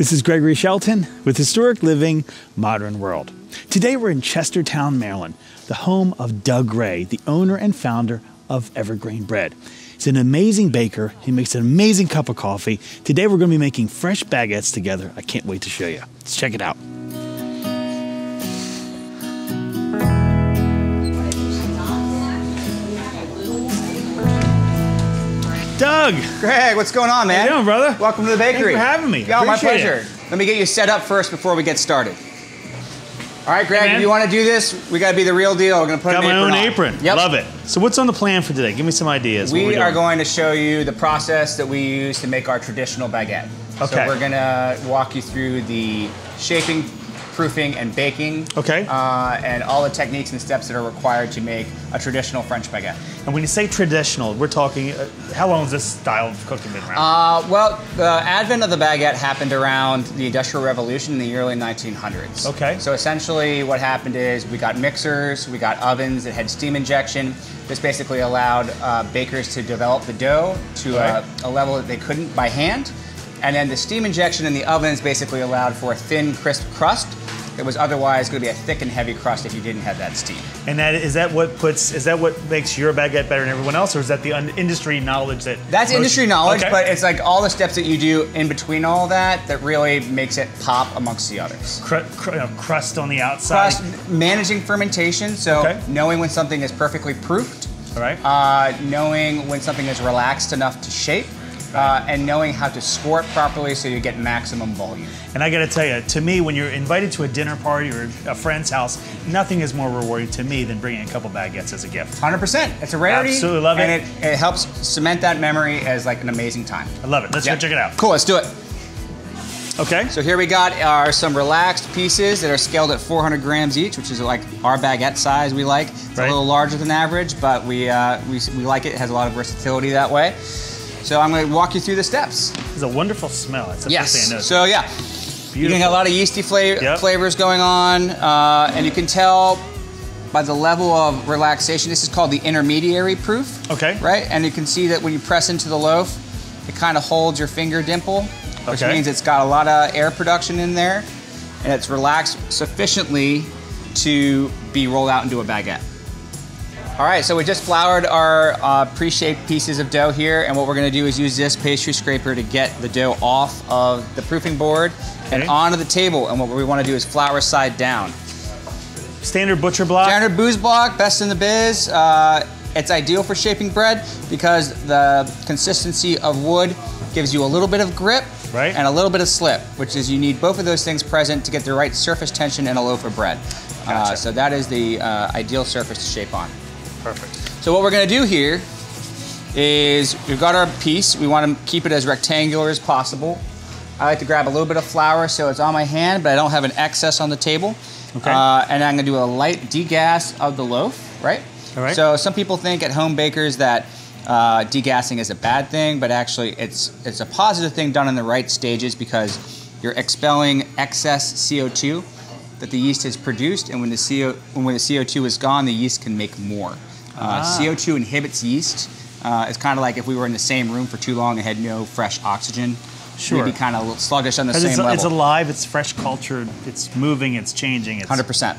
This is Gregory Shelton with Historic Living, Modern World. Today we're in Chestertown, Maryland, the home of Doug Ray, the owner and founder of Evergrain Bread. He's an amazing baker. He makes an amazing cup of coffee. Today we're going to be making fresh baguettes together. I can't wait to show you. Let's check it out. Doug! Greg, what's going on, man? How you doing, brother? Welcome to the bakery. Thanks for having me. Yeah, my pleasure. Let me get you set up first before we get started. All right, Greg, if you want to do this, we got to be the real deal. We're going to put an apron on. Got my own apron. Yep. Love it. So what's on the plan for today? Give me some ideas. We are going to show you the process that we use to make our traditional baguette. Okay. So we're going to walk you through the shaping, proofing, and baking. Okay. And all the techniques and steps that are required to make a traditional French baguette. And when you say traditional, we're talking, how long has this style of cooking been around? Well, the advent of the baguette happened around the Industrial Revolution in the early 1900s. Okay. So essentially what happened is we got mixers, we got ovens that had steam injection. This basically allowed bakers to develop the dough to a level that they couldn't by hand. And then the steam injection in the ovens basically allowed for a thin, crisp crust. It was otherwise going to be a thick and heavy crust if you didn't have that steam. And is that what makes your baguette better than everyone else, or is that the industry knowledge that? That's industry knowledge, okay. But it's like all the steps that you do in between all that that really makes it pop amongst the others. Crust on the outside. Crust, managing fermentation, so knowing when something is perfectly proofed. All right. Knowing when something is relaxed enough to shape. And knowing how to score it properly so you get maximum volume. And I got to tell you, to me, when you're invited to a dinner party or a friend's house, nothing is more rewarding to me than bringing a couple baguettes as a gift. 100%. It's a rarity. Absolutely love it. And it helps cement that memory as like an amazing time. I love it. Let's go check it out. Cool, let's do it. Okay. So here we got some relaxed pieces that are scaled at 400 grams each, which is like our baguette size we like. It's a little larger than average, but we like it. It has a lot of versatility that way. So I'm going to walk you through the steps. It's a wonderful smell. That's the first thing I noticed. So yeah, you're getting a lot of yeasty flavors going on, and you can tell by the level of relaxation. This is called the Intermediary Proof. Okay. Right, and you can see that when you press into the loaf, it kind of holds your finger dimple, which means it's got a lot of air production in there, and it's relaxed sufficiently to be rolled out into a baguette. All right, so we just floured our pre-shaped pieces of dough here, and what we're gonna do is use this pastry scraper to get the dough off of the proofing board and onto the table, and what we wanna do is flour side down. Standard butcher block? Standard booze block, best in the biz. It's ideal for shaping bread because the consistency of wood gives you a little bit of grip and a little bit of slip, which is you need both of those things present to get the right surface tension in a loaf of bread. Gotcha. So that is the ideal surface to shape on. Perfect. So what we're gonna do here is we've got our piece. We wanna keep it as rectangular as possible. I like to grab a little bit of flour so it's on my hand, but I don't have an excess on the table. Okay. And I'm gonna do a light degas of the loaf, right? All right. So some people think at home bakers that degassing is a bad thing, but actually it's a positive thing done in the right stages because you're expelling excess CO2 that the yeast has produced, and when the CO2 is gone, the yeast can make more. CO2 inhibits yeast. It's kind of like if we were in the same room for too long and had no fresh oxygen. We'd be kind of sluggish on the same level. It's alive, it's fresh cultured, it's moving, it's changing. 100%.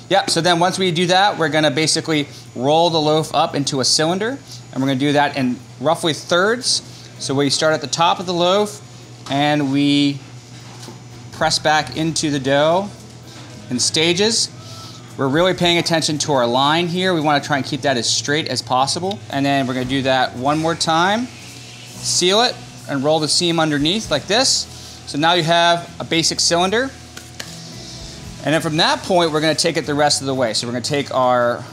Yep, so then once we do that, we're gonna basically roll the loaf up into a cylinder, and we're gonna do that in roughly thirds. So we start at the top of the loaf, and we press back into the dough in stages. We're really paying attention to our line here. We want to try and keep that as straight as possible. And then we're going to do that one more time. Seal it and roll the seam underneath like this. So now you have a basic cylinder. And then from that point, we're going to take it the rest of the way. So we're going to take our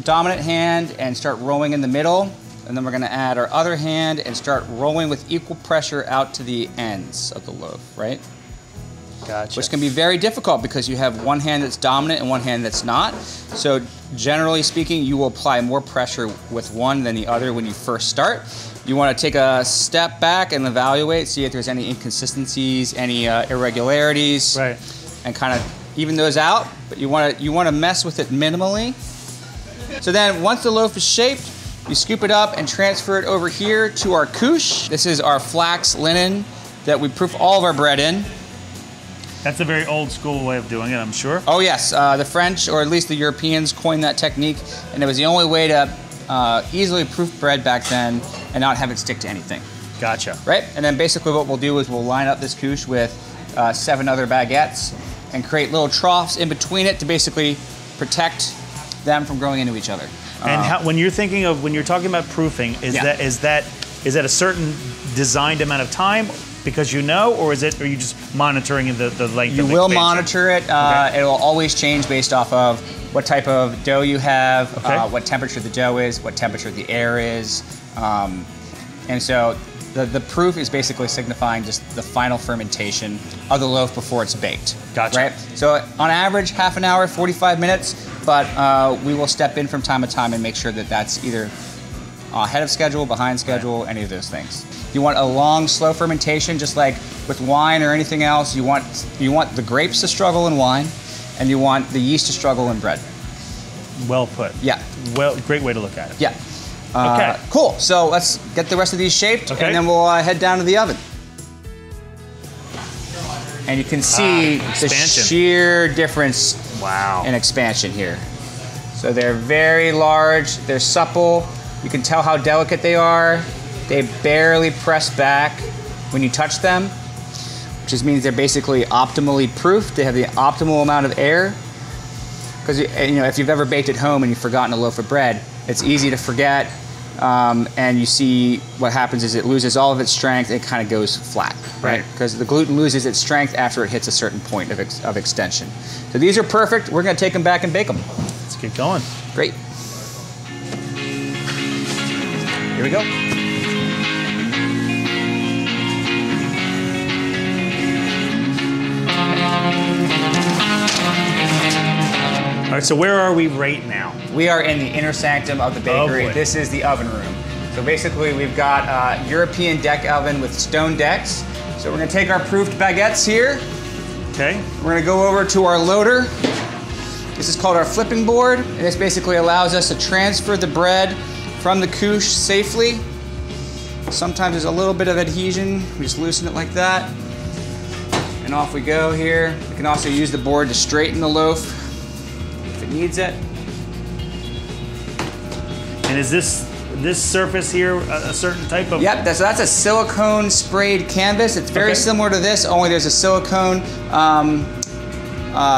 dominant hand and start rolling in the middle. And then we're going to add our other hand and start rolling with equal pressure out to the ends of the loaf, right? Gotcha. Which can be very difficult because you have one hand that's dominant and one hand that's not. So generally speaking, you will apply more pressure with one than the other when you first start. You want to take a step back and evaluate, see if there's any inconsistencies, any irregularities, and kind of even those out. But you want to mess with it minimally. So then once the loaf is shaped, you scoop it up and transfer it over here to our couche. This is our flax linen that we proof all of our bread in. That's a very old school way of doing it, I'm sure. Oh yes, the French, or at least the Europeans, coined that technique, and it was the only way to easily proof bread back then and not have it stick to anything. Gotcha. Right, and then basically what we'll do is we'll line up this couche with 7 other baguettes and create little troughs in between it to basically protect them from growing into each other. And when you're talking about proofing, is that a certain designed amount of time because you know, or are you just monitoring the length? You of the will expansion? monitor it. It will always change based off of what type of dough you have, what temperature the dough is, what temperature the air is, and so the proof is basically signifying just the final fermentation of the loaf before it's baked. Gotcha. Right. So on average, half an hour, 45 minutes, but we will step in from time to time and make sure that that's either ahead of schedule, behind schedule, any of those things. You want a long, slow fermentation, just like with wine or anything else. You want the grapes to struggle in wine, and you want the yeast to struggle in bread. Well put. Yeah. Well, great way to look at it. Yeah. Okay. Cool. So let's get the rest of these shaped, and then we'll head down to the oven. And you can see the sheer difference in expansion here. So they're very large. They're supple. You can tell how delicate they are. They barely press back when you touch them, which just means they're basically optimally proofed. They have the optimal amount of air. Because if you've ever baked at home and you've forgotten a loaf of bread, it's easy to forget. And you see what happens is it loses all of its strength. It kind of goes flat, right? Because the gluten loses its strength after it hits a certain point of extension. So these are perfect. We're going to take them back and bake them. Let's get going. Great. Here we go. All right, so where are we right now? We are in the inner sanctum of the bakery. This is the oven room. So basically we've got a European deck oven with stone decks. So we're gonna take our proofed baguettes here. Okay. We're gonna go over to our loader. This is called our flipping board. And this basically allows us to transfer the bread from the couche safely. Sometimes there's a little bit of adhesion. We just loosen it like that. And off we go here. We can also use the board to straighten the loaf if it needs it. And is this surface here a certain type of? Yep, that's a silicone sprayed canvas. It's very similar to this, only there's a silicone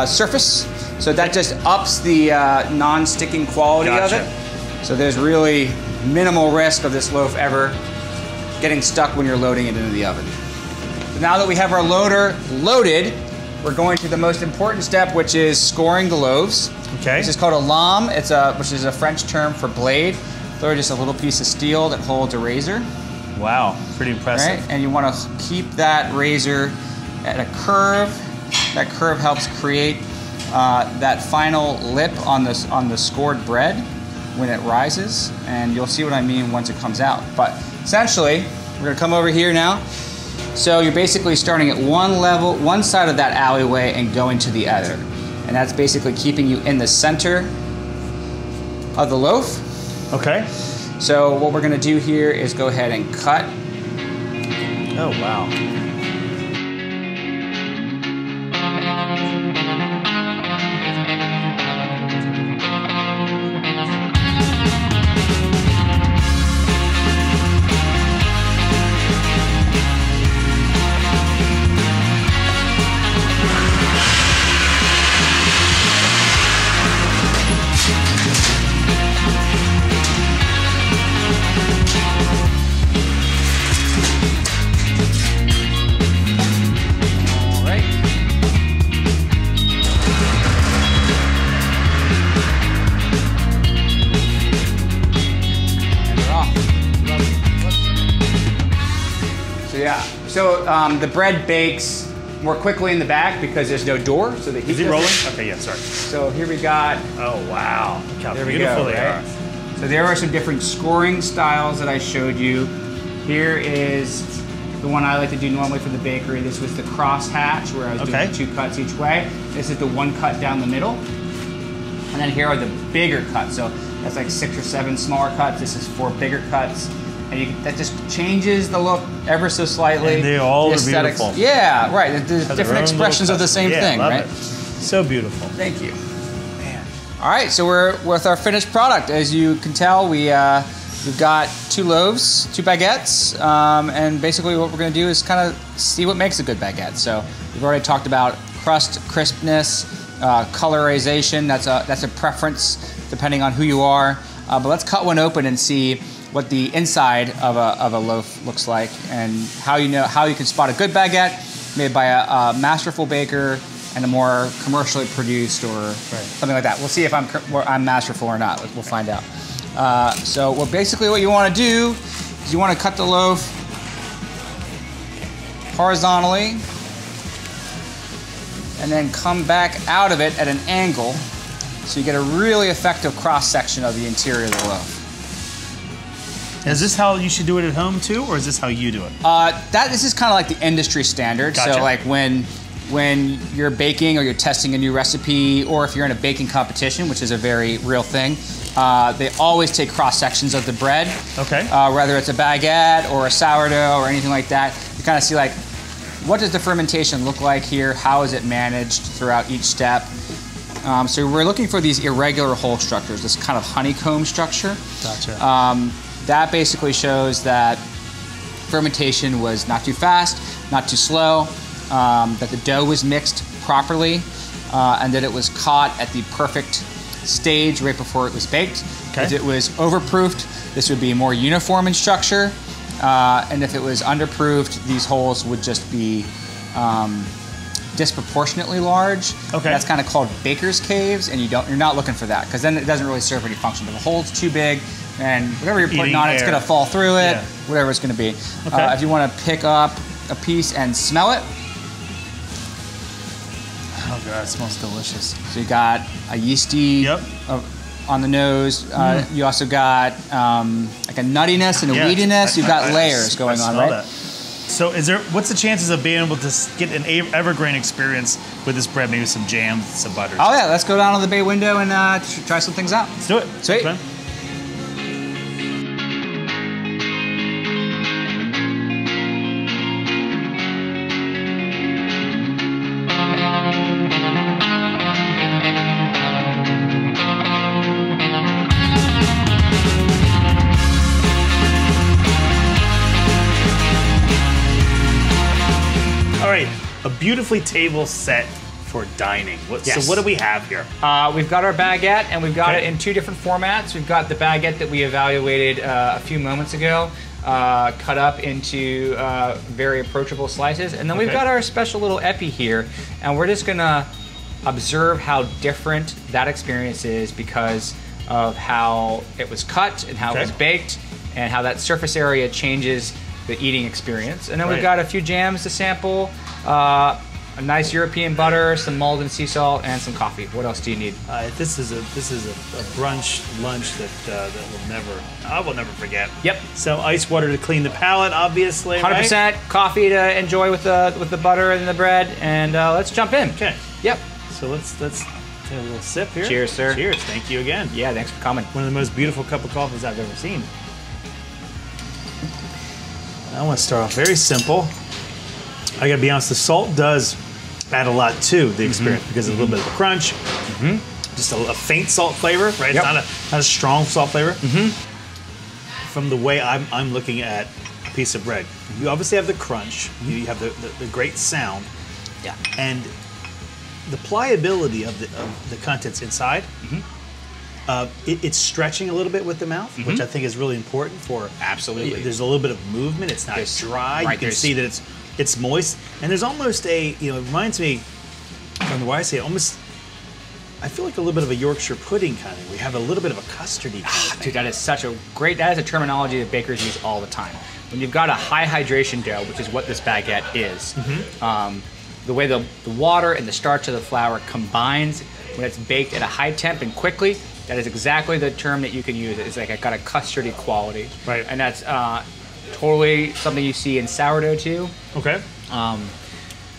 surface. So that just ups the non-sticking quality of it. So there's really minimal risk of this loaf ever getting stuck when you're loading it into the oven. So now that we have our loader loaded, we're going to the most important step, which is scoring the loaves. Okay. This is called a lame, which is a French term for blade. They're just a little piece of steel that holds a razor. Wow, pretty impressive. Right? And you want to keep that razor at a curve. That curve helps create that final lip on the scored bread when it rises, and you'll see what I mean once it comes out. But essentially, we're gonna come over here now. So you're basically starting at one side of that alleyway and going to the other. And that's basically keeping you in the center of the loaf. Okay. So what we're gonna do here is go ahead and cut. Oh, wow. So the bread bakes more quickly in the back because there's no door, so the heat. Is it rolling? Okay, yeah, sorry. So here we got. Oh wow! Look how there beautiful we go, they right? are. So there are some different scoring styles that I showed you. Here is the one I like to do normally for the bakery. This was the cross hatch, where I was doing 2 cuts each way. This is the 1 cut down the middle. And then here are the bigger cuts. So that's like 6 or 7 smaller cuts. This is 4 bigger cuts. And that just changes the look ever so slightly. And they all are beautiful. Yeah, right. The different expressions of the same thing, right? It. So beautiful. Thank you. Man. All right, so we're with our finished product. As you can tell, we've got 2 loaves, 2 baguettes, and basically what we're going to do is kind of see what makes a good baguette. So we've already talked about crust, crispness, colorization. That's a preference depending on who you are. But let's cut one open and see what the inside of a loaf looks like, and how you can spot a good baguette made by a masterful baker and a more commercially produced or something like that. We'll see if I'm masterful or not. We'll find out. So what you want to do is you want to cut the loaf horizontally and then come back out of it at an angle so you get a really effective cross section of the interior of the loaf. Is this how you should do it at home too, or is this how you do it? This is kind of like the industry standard. Gotcha. So like when you're baking or you're testing a new recipe, or if you're in a baking competition, which is a very real thing, they always take cross sections of the bread. Okay. Whether it's a baguette or a sourdough or anything like that, you kind of see like, what does the fermentation look like here? How is it managed throughout each step? So we're looking for these irregular hole structures, this kind of honeycomb structure. Gotcha. That basically shows that fermentation was not too fast, not too slow, that the dough was mixed properly, and that it was caught at the perfect stage right before it was baked. Okay. If it was overproofed, this would be more uniform in structure, and if it was underproofed, these holes would just be disproportionately large. Okay. That's kind of called baker's caves, and you're not looking for that, because then it doesn't really serve any function. But the hole's too big, and whatever you're putting on, it's going to fall through it, whatever it's going to be. Okay. If you want to pick up a piece and smell it. Oh God, it smells delicious. So you got a yeasty on the nose. You also got like a nuttiness and a weediness. You've got layers going on, right? That. So what's the chances of being able to get an Evergrain experience with this bread? Maybe some jam, some butter. Oh yeah, let's go down to the bay window and try some things out. Let's do it. Sweet. Okay. All right, a beautifully table set for dining. So what do we have here? We've got our baguette, and we've got it in 2 different formats. We've got the baguette that we evaluated a few moments ago, cut up into very approachable slices. And then we've got our special little epi here, and we're just gonna observe how different that experience is because of how it was cut and how it was baked, and how that surface area changes the eating experience. And then we've got a few jams to sample, a nice European butter, some Malden sea salt, and some coffee. What else do you need? This is a brunch lunch that I will never forget. Yep. So ice water to clean the palate, obviously. 100% coffee to enjoy with the butter and the bread, and let's jump in. Okay. Yep. So let's take a little sip here. Cheers, sir. Cheers. Thank you again. Yeah, thanks for coming. One of the most beautiful cup of coffees I've ever seen. I want to start off very simple. I gotta be honest, the salt does add a lot to the experience because of a little bit of a crunch, just a faint salt flavor, right? It's not a strong salt flavor. From the way I'm looking at a piece of bread, you obviously have the crunch, you have the great sound, and the pliability of the contents inside. It's stretching a little bit with the mouth, which I think is really important for. Absolutely. There's a little bit of movement. It's not dry. Right, you can see that it's moist, and there's almost it reminds me from the way I say it, almost. I feel like a little bit of a Yorkshire pudding kind of thing. We have a little bit of a custardy kind of thing. Dude, that is a terminology that bakers use all the time. When you've got a high hydration dough, which is what this baguette is, the way the water and the starch of the flour combines when it's baked at a high temp and quickly, that is exactly the term that you can use. It's like got a custardy quality. Right. And that's totally something you see in sourdough too. Okay.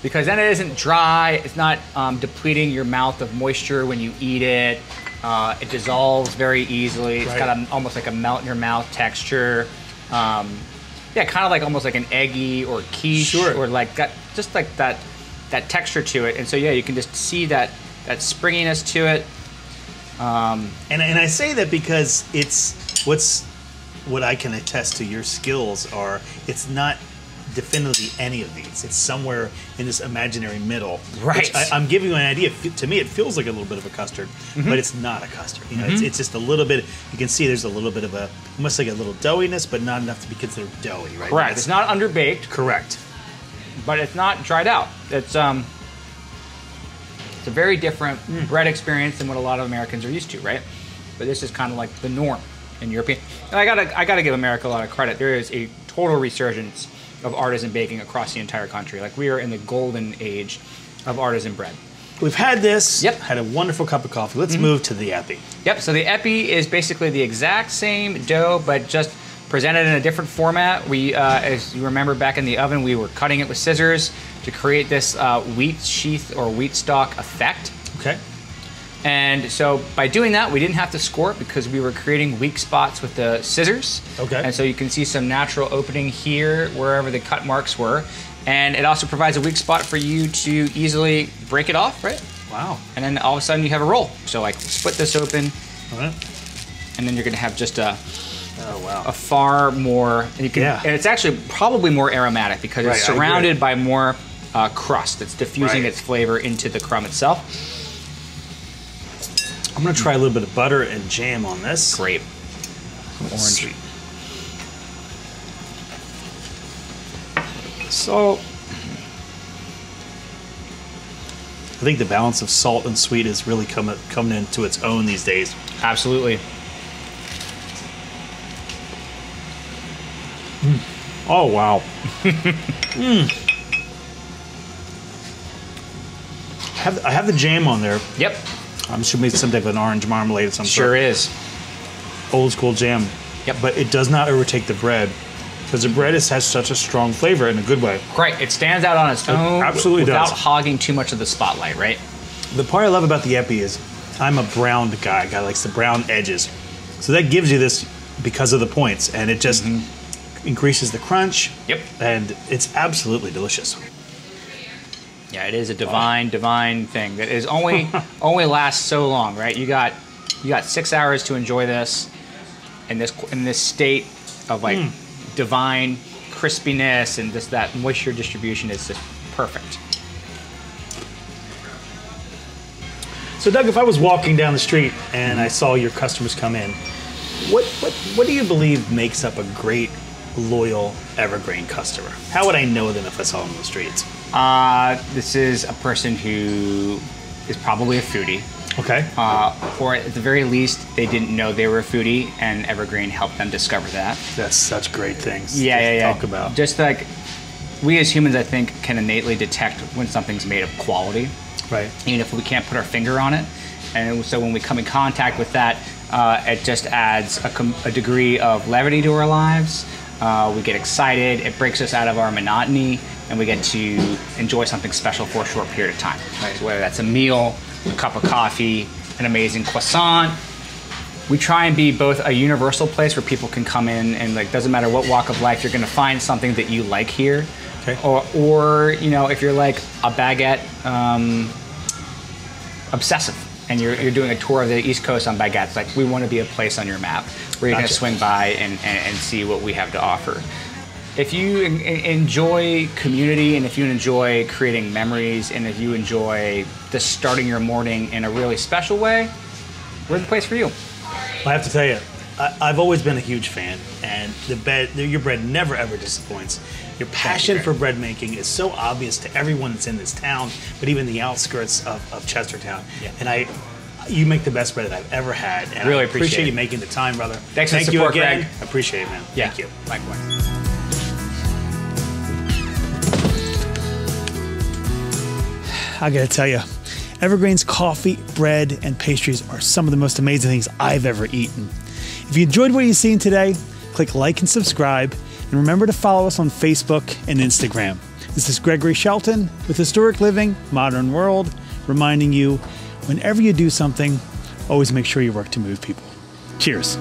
Because then it isn't dry, it's not depleting your mouth of moisture when you eat it. It dissolves very easily. It's got almost like a melt in your mouth texture. Yeah, kind of like almost like an eggy or quiche, Sure. or like got just like that texture to it. And so yeah, you can just see that springiness to it. And I say that because it's what I can attest to your skills are. It's not definitively any of these. It's somewhere in this imaginary middle. Right. Which I'm giving you an idea. To me, it feels like a little bit of a custard, but it's not a custard. You know, it's just a little bit. You can see there's a little bit of almost like a little doughiness, but not enough to be considered doughy, right? Correct. It's not underbaked. Correct. But it's not dried out. It's a very different bread experience than what a lot of Americans are used to, right? But this is kind of like the norm in European. And I gotta give America a lot of credit. There is a total resurgence of artisan baking across the entire country. Like, we are in the golden age of artisan bread. We've had this. Yep. Had a wonderful cup of coffee. Let's move to the epi. Yep. So the epi is basically the exact same dough, but just presented in a different format. We, as you remember back in the oven, we were cutting it with scissors to create this wheat sheath or wheat stalk effect. Okay. And so by doing that, we didn't have to score it because we were creating weak spots with the scissors. Okay. And so you can see some natural opening here wherever the cut marks were. And it also provides a weak spot for you to easily break it off, right? Wow. And then all of a sudden you have a roll. So like, split this open, All right. and then you're gonna have just a far more, and you can, and it's actually probably more aromatic because it's surrounded by more crust that's diffusing its flavor into the crumb itself. I'm gonna try a little bit of butter and jam on this. Grape. Orange. So, I think the balance of salt and sweet is really coming into its own these days. Absolutely. Oh, wow. I have the jam on there. Yep. I'm sure maybe some type of an orange marmalade of some sort. Sure is. Old school jam. Yep. But it does not overtake the bread because the bread has such a strong flavor in a good way. Right. It stands out on its own. Absolutely without does. hogging too much of the spotlight, right? The part I love about the epi is I'm a browned guy. A guy likes the brown edges. So that gives you this because of the points, and it just increases the crunch. Yep. And it's absolutely delicious. Yeah, it is a divine thing that is only lasts so long, right? You got 6 hours to enjoy this in this state of like divine crispiness, and just that moisture distribution is just perfect. So Doug, if I was walking down the street and I saw your customers come in, what do you believe makes up a great, loyal Evergrain customer? How would I know them if I saw them on the streets? This is a person who is probably a foodie. Okay. Or at the very least, they didn't know they were a foodie, and Evergrain helped them discover that. That's such great things to talk about. Just like we as humans, I think, can innately detect when something's made of quality. Right. Even if we can't put our finger on it. And so when we come in contact with that, it just adds a degree of levity to our lives. We get excited, it breaks us out of our monotony, and we get to enjoy something special for a short period of time. Right? So whether that's a meal, a cup of coffee, an amazing croissant. We try and be both a universal place where people can come in and, like, doesn't matter what walk of life, you're gonna find something that you like here. Okay. Or you know, if you're like a baguette obsessive and you're doing a tour of the East Coast on baguettes, like, we want to be a place on your map where you're gonna swing by and see what we have to offer. If you enjoy community, and if you enjoy creating memories, and if you enjoy just starting your morning in a really special way, we're the place for you. I have to tell you, I've always been a huge fan, and your bread never ever disappoints. Your passion for bread making is so obvious to everyone that's in this town, but even the outskirts of Chestertown. Yeah. And you make the best bread that I've ever had, and really I appreciate you making the time, brother. Thanks for the support, you again. Greg. I appreciate it, man. Yeah. Thank you. Likewise. I gotta tell you, Evergrain's coffee, bread, and pastries are some of the most amazing things I've ever eaten. If you enjoyed what you've seen today, click like and subscribe, and remember to follow us on Facebook and Instagram. This is Gregory Shelton with Historic Living, Modern World, reminding you, whenever you do something, always make sure you work to move people. Cheers.